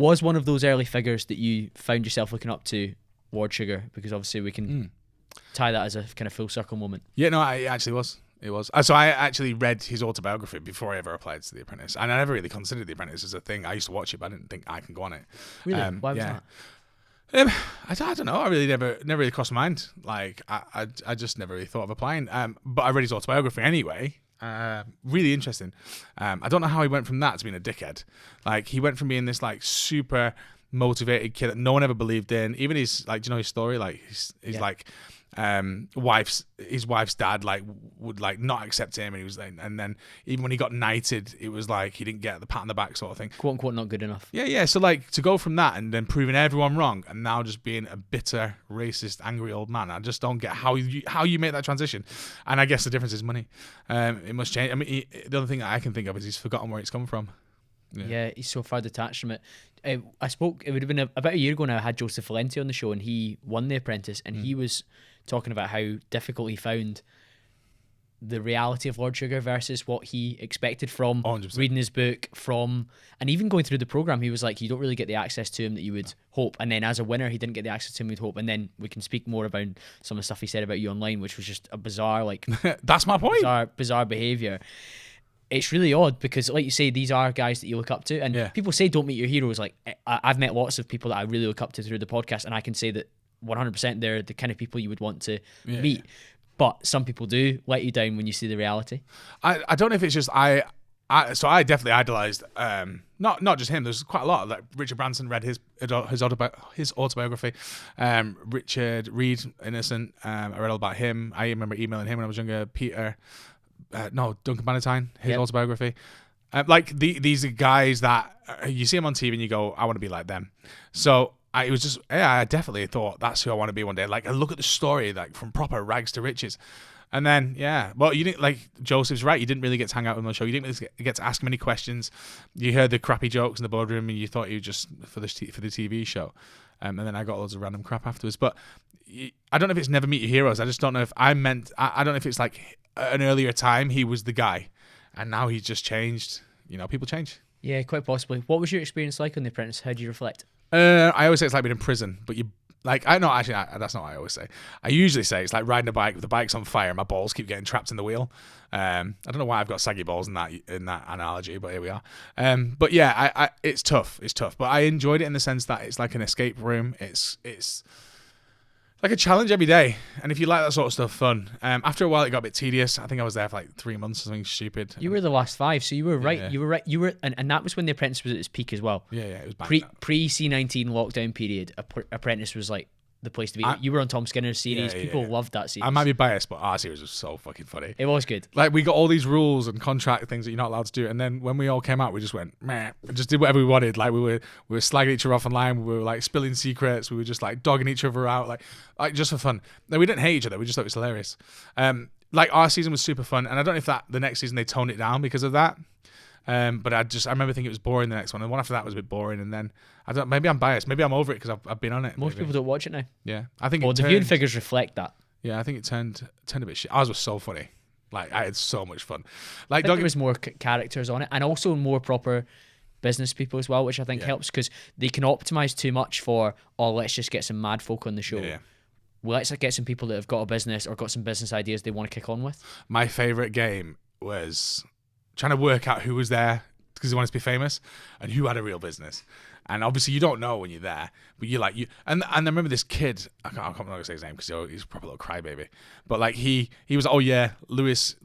Was one of those early figures that you found yourself looking up to Lord Sugar? Because obviously we can tie that as a kind of full circle moment. Yeah, no, it actually was. It was. So I actually read his autobiography before I ever applied to The Apprentice. And I never really considered The Apprentice as a thing. I used to watch it, but I didn't think I can go on it. Really? Why was that? I don't know. I really never really crossed my mind. Like, I just never really thought of applying. But I read his autobiography anyway. Really interesting. I don't know how he went from that to being a dickhead. Like, he went from being this like super motivated kid that no one ever believed in. Even his, like, do you know his story? Like, he's like, his wife's dad like would like not accept him, and he was like, and then even when he got knighted, it was like he didn't get the pat on the back sort of thing, quote unquote, not good enough. Yeah. So like to go from that and then proving everyone wrong, and now just being a bitter, racist, angry old man, I just don't get how you make that transition. And I guess the difference is money. It must change. I mean, the other thing that I can think of is he's forgotten where it's come from. Yeah, he's so far detached from it. I spoke, it would have been about a year ago now, I had Joseph Valenti on the show, and he won The Apprentice, and he was talking about how difficult he found the reality of Lord Sugar versus what he expected from 100%. Reading his book, and even going through the program, he was like, you don't really get the access to him that you would hope. And then as a winner, he didn't get the access to him you'd hope. And then we can speak more about some of the stuff he said about you online, which was just a bizarre, like, that's my point. Bizarre behavior. It's really odd because, like you say, these are guys that you look up to, and people say don't meet your heroes. Like, I've met lots of people that I really look up to through the podcast, and I can say that 100% they're the kind of people you would want to meet. But some people do let you down when you see the reality. I don't know if it's just so I definitely idolized not just him. There's quite a lot. Like Richard Branson read his autobiography. Richard Reed, Innocent. I read all about him. I remember emailing him when I was younger. Duncan Bannatyne, his autobiography. Like these are guys that you see them on TV and you go, I want to be like them. So I definitely thought that's who I want to be one day. Like, I look at the story, like from proper rags to riches. And then, well, you didn't, like, Joseph's right. You didn't really get to hang out with him on the show. You didn't really get to ask him any questions. You heard the crappy jokes in the boardroom and you thought you were just for the TV show. And then I got loads of random crap afterwards. But I don't know if it's never meet your heroes. I just don't know if I don't know if it's like an earlier time he was the guy and now he's just changed. You know, people change. Yeah, quite possibly. What was your experience like on The Apprentice? How do you reflect? I always say it's like being in prison, but you like that's not what I always say. I usually say it's like riding a bike with the bike's on fire and my balls keep getting trapped in the wheel. I don't know why I've got saggy balls in that analogy, but here we are. But yeah, it's tough. It's tough, but I enjoyed it in the sense that it's like an escape room. It's like a challenge every day, and if you like that sort of stuff, fun. After a while, it got a bit tedious. I think I was there for like 3 months or something stupid. You were the last 5, so you were right. Yeah. You were right. You were, and that was when The Apprentice was at its peak as well. Yeah, it was bad. Pre C-19 lockdown period. Apprentice was like the place to be. You were on Tom Skinner's series. People loved that series. I might be biased, but our series was so fucking funny. It was good. Like, we got all these rules and contract things that you're not allowed to do, and then when we all came out, we just went meh, and just did whatever we wanted. Like, we were slagging each other off online. We were like spilling secrets. We were just like dogging each other out, like just for fun. No, we didn't hate each other. We just thought it was hilarious. Like, our season was super fun, and I don't know if that the next season they toned it down because of that. But I remember thinking it was boring, the next one, and the one after that was a bit boring, and then maybe I'm biased, maybe I'm over it because I've been on it. Most people don't watch it now. Yeah, I think. Well, the viewing figures reflect that. Yeah, I think it turned a bit shit. Ours was so funny. Like, I had so much fun. Like, there was more characters on it, and also more proper business people as well, which I think helps because they can optimize too much for, let's just get some mad folk on the show. Yeah. Well, let's get some people that have got a business or got some business ideas they want to kick on with. My favorite game was trying to work out who was there because he wanted to be famous and who had a real business. And obviously you don't know when you're there, but and I remember this kid, I can't remember say his name because he's a proper little crybaby, but like he was, Lewis,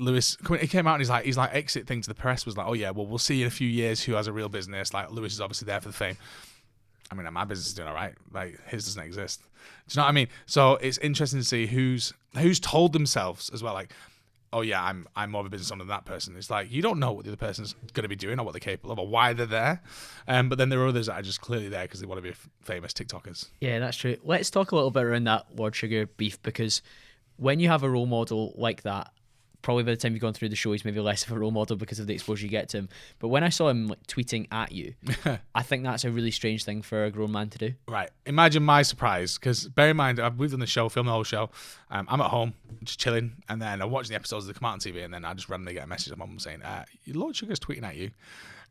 he came out and he's like exit thing to the press was like, we'll see in a few years who has a real business. Like, Lewis is obviously there for the fame. I mean, my business is doing all right. Like, his doesn't exist. Do you know what I mean? So it's interesting to see who's told themselves as well, like, I'm more of a business owner than that person. It's like, you don't know what the other person's going to be doing or what they're capable of or why they're there. But then there are others that are just clearly there because they want to be famous TikTokers. Yeah, that's true. Let's talk a little bit around that Lord Sugar beef, because when you have a role model like that, probably by the time you've gone through the show, he's maybe less of a role model because of the exposure you get to him. But when I saw him like tweeting at you, I think that's a really strange thing for a grown man to do. Right. Imagine my surprise, because bear in mind, we've done the show, filmed the whole show. I'm at home, just chilling, and then I'm watching the episodes that come out on TV, and then I just randomly get a message from my mum saying, Lord Sugar's tweeting at you.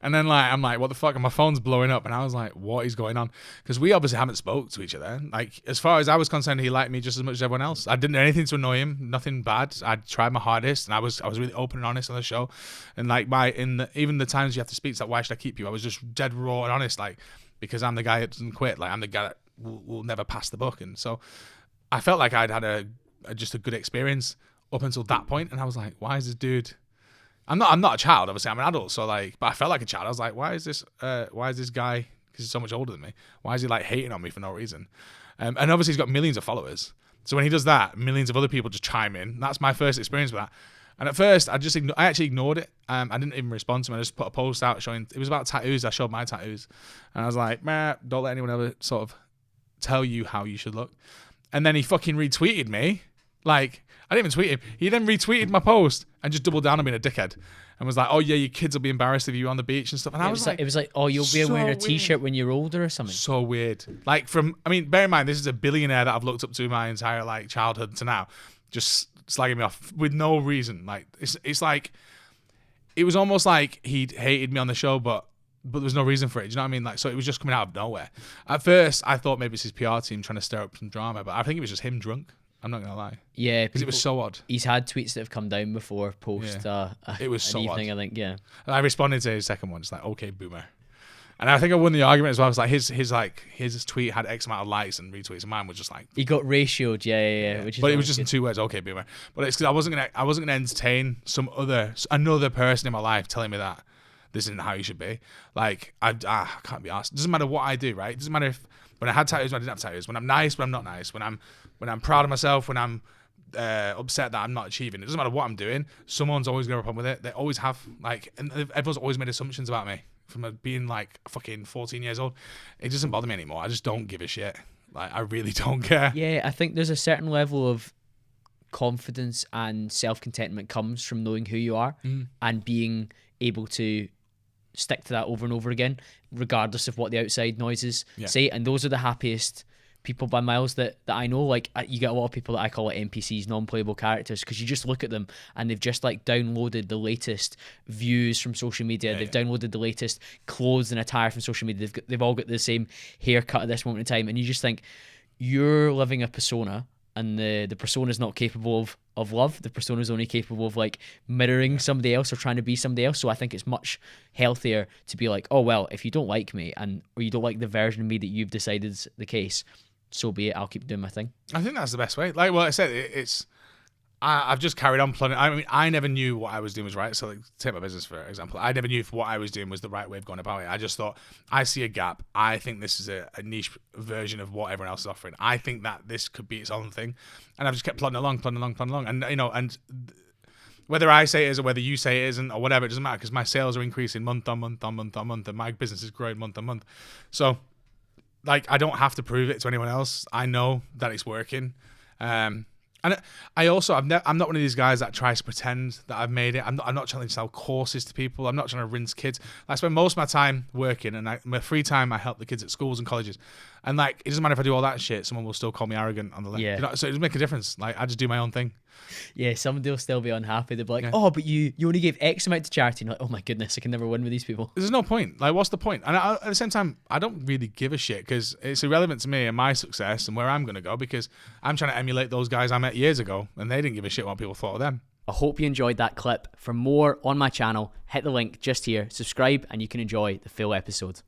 And then like I'm like, what the fuck? And my phone's blowing up, and I was like, what is going on? Because we obviously haven't spoke to each other. Like as far as I was concerned, he liked me just as much as everyone else. I didn't do anything to annoy him, nothing bad. I tried my hardest, and I was really open and honest on the show. And like even the times you have to speak, it's like, why should I keep you? I was just dead raw and honest, like because I'm the guy that doesn't quit. Like I'm the guy that will never pass the buck. And so I felt like I'd had just a good experience up until that point, and I was like, why is this dude? I'm not a child, obviously. I'm an adult, so like, but I felt like a child. I was like, why is this guy? Because he's so much older than me. Why is he like hating on me for no reason? And obviously he's got millions of followers. So when he does that, millions of other people just chime in. That's my first experience with that. And at first, I actually ignored it. I didn't even respond to him. I just put a post out showing it was about tattoos. I showed my tattoos, and I was like, man, don't let anyone ever sort of tell you how you should look. And then he fucking retweeted me. Like, I didn't even tweet him. He then retweeted my post and just doubled down on being a dickhead and was like, oh yeah, your kids will be embarrassed if you're on the beach and stuff. And I was like, it was like, oh, you'll be wearing a t-shirt when you're older or something. So weird. Like bear in mind, this is a billionaire that I've looked up to my entire like childhood to now, just slagging me off with no reason. Like it's like, it was almost like he'd hated me on the show, but there was no reason for it. Do you know what I mean? Like, so it was just coming out of nowhere. At first, I thought maybe it's his PR team trying to stir up some drama, but I think it was just him drunk. I'm not gonna lie. Yeah, because it was so odd. He's had tweets that have come down before post. It was so evening, odd. I think. Yeah. And I responded to his second one, just like, okay, boomer. And I think I won the argument as well. It was like his tweet had X amount of likes and retweets, and mine was just like he got ratioed. Yeah. But it was just in 2 words, okay, boomer. But it's because I wasn't gonna entertain another person in my life telling me that this isn't how you should be. Like I can't be asked. It doesn't matter what I do, right? It doesn't matter if when I had tattoos, when I didn't have tattoos, when I'm nice, when I'm not nice, when I'm proud of myself, when I'm upset that I'm not achieving. It doesn't matter what I'm doing. Someone's always gonna have a problem with it. They always have. Like, and everyone's always made assumptions about me from being like fucking 14 years old. It doesn't bother me anymore. I just don't give a shit. Like, I really don't care. Yeah, I think there's a certain level of confidence and self-contentment comes from knowing who you are and being able to stick to that over and over again, regardless of what the outside noises say. And those are the happiest people by miles that I know. Like, you get a lot of people that I call it NPCs, non-playable characters, because you just look at them and they've just like downloaded the latest views from social media. They've downloaded the latest clothes and attire from social media. They've all got the same haircut at this moment in time, and you just think you're living a persona, and the persona is not capable of love. The persona is only capable of like mirroring somebody else or trying to be somebody else. So I think it's much healthier to be like, oh well, if you don't like me or you don't like the version of me that you've decided is the case, so be it. I'll keep doing my thing. I think that's the best way. Like, well, I said, I've just carried on plodding. I mean, I never knew what I was doing was right. So, like, take my business for example. I never knew if what I was doing was the right way of going about it. I just thought, I see a gap. I think this is a niche version of what everyone else is offering. I think that this could be its own thing, and I've just kept plodding along, and and whether I say it is or whether you say it isn't or whatever, it doesn't matter because my sales are increasing month on month, and my business is growing month on month. So, like, I don't have to prove it to anyone else. I know that it's working. And I also, I'm not one of these guys that tries to pretend that I've made it. I'm not trying to sell courses to people. I'm not trying to rinse kids. I spend most of my time working, and my free time, I help the kids at schools and colleges. And like, it doesn't matter if I do all that shit. Someone will still call me arrogant on the left. Yeah. You know, so it doesn't make a difference. Like, I just do my own thing. Yeah, somebody will still be unhappy. They'll be like, oh, but you only gave X amount to charity. And you're like, oh my goodness, I can never win with these people. There's no point. Like, what's the point? And at the same time, I don't really give a shit because it's irrelevant to me and my success and where I'm going to go because I'm trying to emulate those guys I met years ago and they didn't give a shit what people thought of them. I hope you enjoyed that clip. For more on my channel, hit the link just here, subscribe, and you can enjoy the full episode.